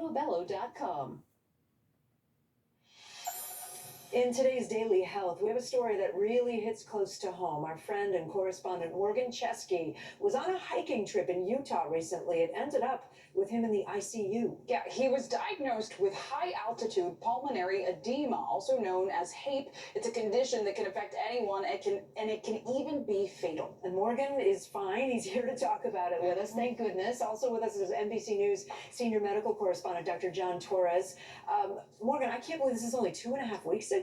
JoeMabello.com. In today's Daily Health, we have a story that really hits close to home. Our friend and correspondent Morgan Chesky was on a hiking trip in Utah recently. It ended up with him in the ICU. Yeah, he was diagnosed with high-altitude pulmonary edema, also known as HAPE. It's a condition that can affect anyone, and it can even be fatal. And Morgan is fine. He's here to talk about it with us. Thank goodness. Also with us is NBC News senior medical correspondent Dr. John Torres. Morgan, I can't believe this is only 2.5 weeks ago.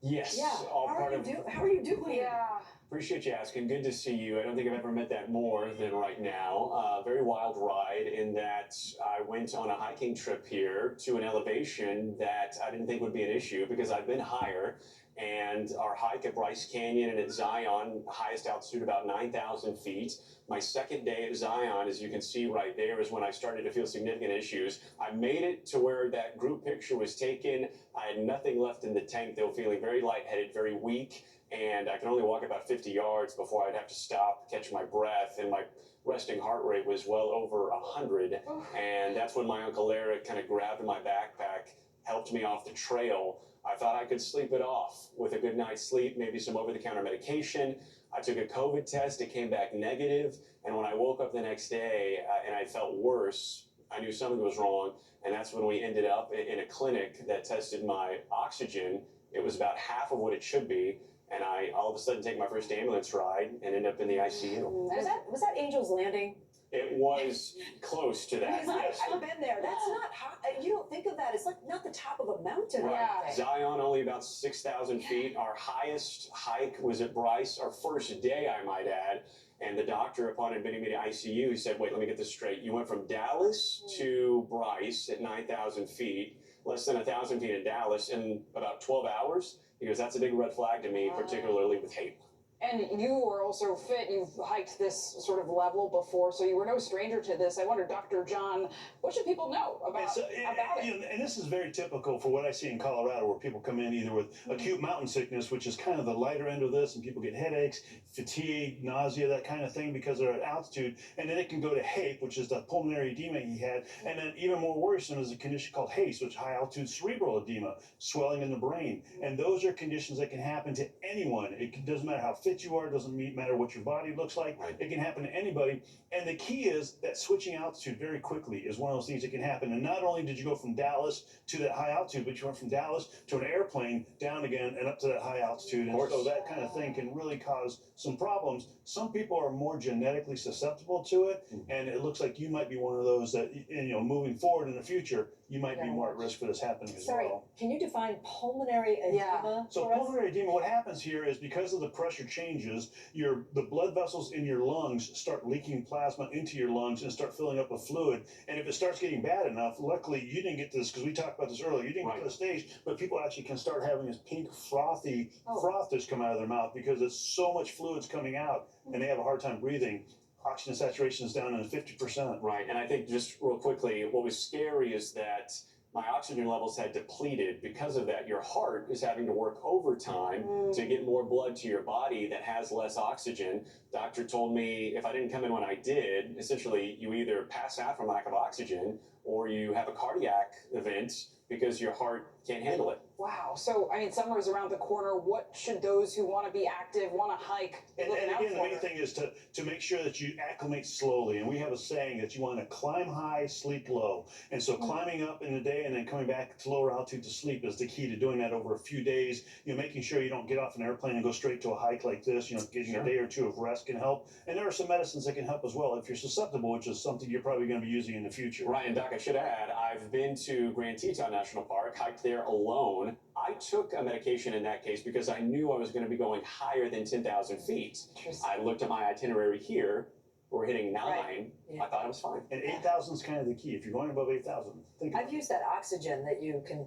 Yes. Yeah. All How are you doing? Yeah. Appreciate you asking. Good to see you. I don't think I've ever met that more than right now. Very wild ride in that I went on a hiking trip here to an elevation that I didn't think would be an issue because I've been higher. And our hike at Bryce Canyon and at Zion, highest altitude about 9,000 feet. My second day at Zion, as you can see right there, is when I started to feel significant issues. I made it to where that group picture was taken. I had nothing left in the tank. They were feeling very lightheaded, very weak, and I could only walk about 50 yards before I'd have to stop, catch my breath, and my resting heart rate was well over 100. And that's when my Uncle Eric kind of grabbed my backpack, helped me off the trail. I thought I could sleep it off with a good night's sleep, maybe some over-the-counter medication. I took a COVID test. It came back negative. And when I woke up the next day and I felt worse, I knew something was wrong. And that's when we ended up in a clinic that tested my oxygen. It was about half of what it should be. And I all of a sudden take my first ambulance ride and end up in the ICU. Was that Angel's Landing? It was close to that. Yes. I've been there. That's not high. You don't think of that. It's like not the top of a mountain. Right. Zion, only about 6,000 feet. Our highest hike was at Bryce, our first day, I might add. And the doctor, upon admitting me to ICU, he said, wait, let me get this straight. You went from Dallas to Bryce at 9,000 feet, less than 1,000 feet in Dallas in about 12 hours. He goes, that's a big red flag to me, particularly with HAPE. And you were also fit. You've hiked this sort of level before, so you were no stranger to this. I wonder, Dr. John, what should people know about it? You know, and this is very typical for what I see in Colorado, where people come in either with acute mountain sickness, which is kind of the lighter end of this, and people get headaches, fatigue, nausea, that kind of thing because they're at altitude. And then it can go to HAPE, which is the pulmonary edema he had. And then even more worrisome is a condition called HACE, which is high altitude cerebral edema, swelling in the brain. And those are conditions that can happen to anyone. It doesn't matter how fit you are, doesn't matter what your body looks like. It can happen to anybody. And the key is that switching altitude very quickly is one of those things that can happen. And not only did you go from Dallas to that high altitude, but you went from Dallas to an airplane, down again, and up to that high altitude. And so that kind of thing can really cause some problems. Some people are more genetically susceptible to it, and it looks like you might be one of those that, you know, moving forward in the future, you might be more at risk for this happening as well. Can you define pulmonary edema? So pulmonary edema, what happens here is because of the pressure changes, the blood vessels in your lungs start leaking plasma into your lungs and start filling up with fluid. And if it starts getting bad enough, luckily you didn't get to this because we talked about this earlier. You didn't get to the stage, but people actually can start having this pink frothy froth that's come out of their mouth because it's so much fluids coming out and they have a hard time breathing. Oxygen saturation is down in 50%. Right, and I think just real quickly, what was scary is that my oxygen levels had depleted. Because of that, your heart is having to work overtime to get more blood to your body that has less oxygen. Doctor told me if I didn't come in when I did, essentially you either pass out from lack of oxygen or you have a cardiac event because your heart can't handle it. Wow. So, I mean, summer is around the corner. What should those who want to be active, want to hike, be looking out for? And again, the main thing is to make sure that you acclimate slowly. And we have a saying that you want to climb high, sleep low. And so climbing up in the day and then coming back to lower altitude to sleep is the key to doing that over a few days. You know, making sure you don't get off an airplane and go straight to a hike like this. You know, getting a day or two of rest can help. And there are some medicines that can help as well if you're susceptible, which is something you're probably going to be using in the future. Right, and Doc, I should add, I've been to Grand Teton National Park, hiked there alone. I took a medication in that case because I knew I was going to be going higher than 10,000 feet. I looked at my itinerary here. We're hitting 9. I thought it was fine. And 8,000 is kind of the key. If you're going above 8,000, think about it. I've used that oxygen that you can,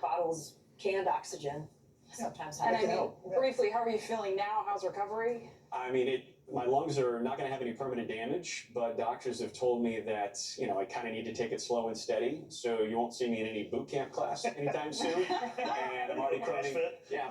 bottles, canned oxygen. Sometimes and I mean, briefly, how are you feeling now? How's recovery? I mean, My lungs are not going to have any permanent damage, but doctors have told me that, I kind of need to take it slow and steady. So you won't see me in any boot camp class anytime soon. And I'm already planning,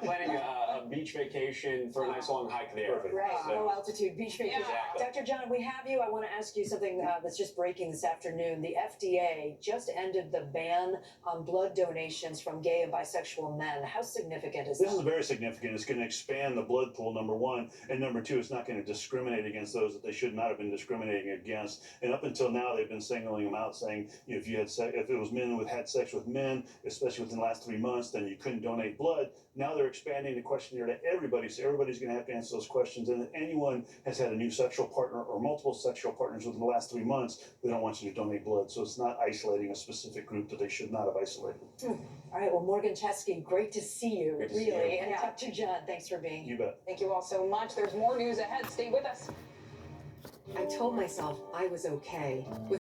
planning a beach vacation for a nice long hike there. Perfect. Right, So- low altitude beach vacation. Exactly. Dr. John, we have you. I want to ask you something that's just breaking this afternoon. The FDA just ended the ban on blood donations from gay and bisexual men. How significant is This is that? very significant. It's going to expand the blood pool, number one. And number two, it's not going to discriminate against those that they should not have been discriminating against. And up until now, they've been singling them out, saying if you had if it was men who had sex with men, especially within the last 3 months, then you couldn't donate blood. Now they're expanding the questionnaire to everybody, so everybody's going to have to answer those questions. And if anyone has had a new sexual partner or multiple sexual partners within the last 3 months, they don't want you to donate blood. So it's not isolating a specific group that they should not have isolated. All right, well, Morgan Chesky, great to see you, Great to see really. you. And Yeah. Dr. John, thanks for being here. You bet. Thank you all so much. There's more news ahead. Stay with us. I told myself I was okay with